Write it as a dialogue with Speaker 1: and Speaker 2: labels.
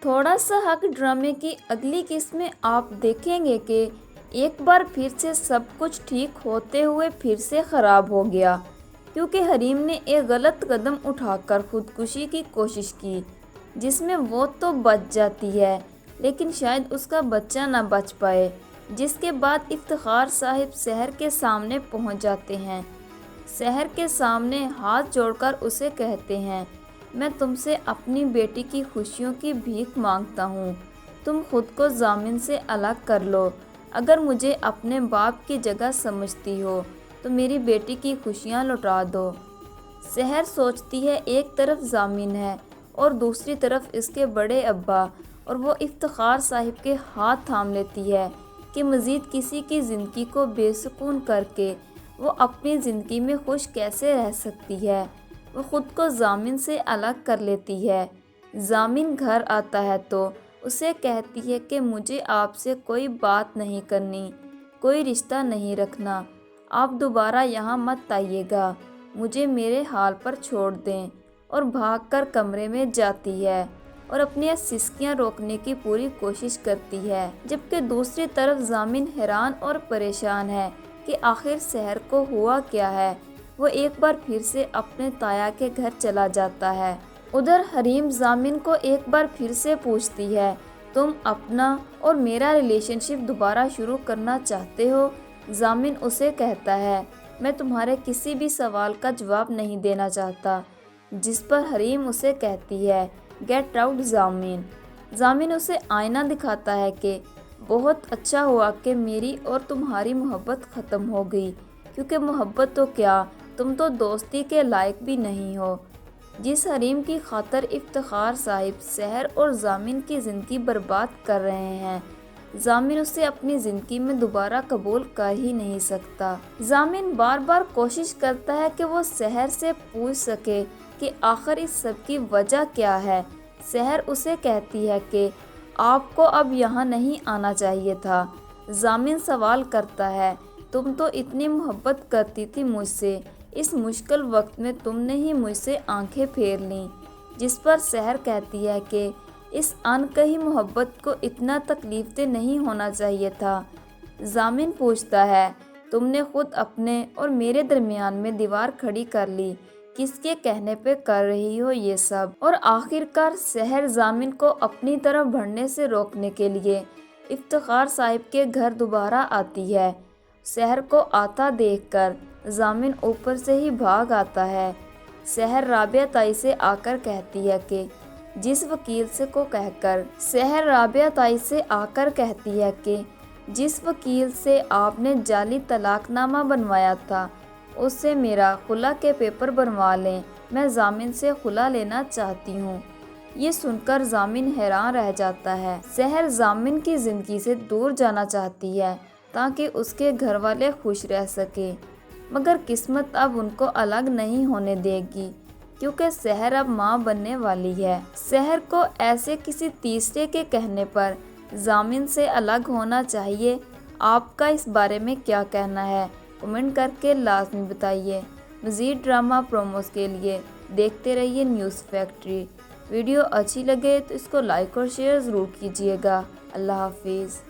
Speaker 1: تھوڑا سا حق ڈرامے کی اگلی قسط میں آپ دیکھیں گے کہ ایک بار پھر سے سب کچھ ٹھیک ہوتے ہوئے پھر سے خراب ہو گیا، کیونکہ حریم نے ایک غلط قدم اٹھا کر خودکشی کی کوشش کی، جس میں وہ تو بچ جاتی ہے لیکن شاید اس کا بچہ نہ بچ پائے، جس کے بعد افتخار صاحب سحر کے سامنے پہنچ جاتے ہیں۔ سحر کے سامنے ہاتھ جوڑ کر اسے کہتے ہیں، میں تم سے اپنی بیٹی کی خوشیوں کی بھیک مانگتا ہوں، تم خود کو ضامن سے الگ کر لو، اگر مجھے اپنے باپ کی جگہ سمجھتی ہو تو میری بیٹی کی خوشیاں لوٹا دو۔ سحر سوچتی ہے ایک طرف ضامن ہے اور دوسری طرف اس کے بڑے ابا، اور وہ افتخار صاحب کے ہاتھ تھام لیتی ہے کہ مزید کسی کی زندگی کو بے سکون کر کے وہ اپنی زندگی میں خوش کیسے رہ سکتی ہے۔ وہ خود کو ضامن سے الگ کر لیتی ہے۔ ضامن گھر آتا ہے تو اسے کہتی ہے کہ مجھے آپ سے کوئی بات نہیں کرنی، کوئی رشتہ نہیں رکھنا، آپ دوبارہ یہاں مت آئیے گا، مجھے میرے حال پر چھوڑ دیں، اور بھاگ کر کمرے میں جاتی ہے اور اپنی سسکیاں روکنے کی پوری کوشش کرتی ہے، جبکہ دوسری طرف ضامن حیران اور پریشان ہے کہ آخر سحر کو ہوا کیا ہے۔ وہ ایک بار پھر سے اپنے تایا کے گھر چلا جاتا ہے۔ ادھر حریم ضامن کو ایک بار پھر سے پوچھتی ہے، تم اپنا اور میرا ریلیشن شپ دوبارہ شروع کرنا چاہتے ہو؟ ضامن اسے کہتا ہے، میں تمہارے کسی بھی سوال کا جواب نہیں دینا چاہتا، جس پر حریم اسے کہتی ہے، گیٹ آؤٹ ضامن۔ ضامن اسے آئینہ دکھاتا ہے کہ بہت اچھا ہوا کہ میری اور تمہاری محبت ختم ہو گئی، کیونکہ محبت تو کیا، تم تو دوستی کے لائق بھی نہیں ہو۔ جس حریم کی خاطر افتخار صاحب سحر اور ضامن کی زندگی برباد کر رہے ہیں، ضامن اسے اپنی زندگی میں دوبارہ قبول کر ہی نہیں سکتا۔ ضامن بار بار کوشش کرتا ہے کہ وہ سحر سے پوچھ سکے کہ آخر اس سب کی وجہ کیا ہے۔ سحر اسے کہتی ہے کہ آپ کو اب یہاں نہیں آنا چاہیے تھا۔ ضامن سوال کرتا ہے، تم تو اتنی محبت کرتی تھی مجھ سے، اس مشکل وقت میں تم نے ہی مجھ سے آنکھیں پھیر لیں، جس پر سحر کہتی ہے کہ اس ان کہی محبت کو اتنا تکلیف دہ نہیں ہونا چاہیے تھا۔ ضامن پوچھتا ہے، تم نے خود اپنے اور میرے درمیان میں دیوار کھڑی کر لی، کس کے کہنے پہ کر رہی ہو یہ سب؟ اور آخر کار سحر ضامن کو اپنی طرف بڑھنے سے روکنے کے لیے افتخار صاحب کے گھر دوبارہ آتی ہے۔ سحر کو آتا دیکھ کر ضامن اوپر سے ہی بھاگ آتا ہے۔ سحر رابعہ تائی سے آ کر کہتی ہے کہ جس وکیل سے جس وکیل سے آپ نے جعلی طلاق نامہ بنوایا تھا، اس سے میرا خلا کے پیپر بنوا لیں، میں ضامن سے خلا لینا چاہتی ہوں۔ یہ سن کر ضامن حیران رہ جاتا ہے۔ سحر ضامن کی زندگی سے دور جانا چاہتی ہے تاکہ اس کے گھر والے خوش رہ سکے، مگر قسمت اب ان کو الگ نہیں ہونے دے گی، کیونکہ سحر اب ماں بننے والی ہے۔ سحر کو ایسے کسی تیسرے کے کہنے پر ضامن سے الگ ہونا چاہیے۔ آپ کا اس بارے میں کیا کہنا ہے؟ کمنٹ کر کے لازمی بتائیے۔ مزید ڈرامہ پروموز کے لیے دیکھتے رہیے نیوز فیکٹری۔ ویڈیو اچھی لگے تو اس کو لائک اور شیئر ضرور کیجیے گا۔ اللہ حافظ۔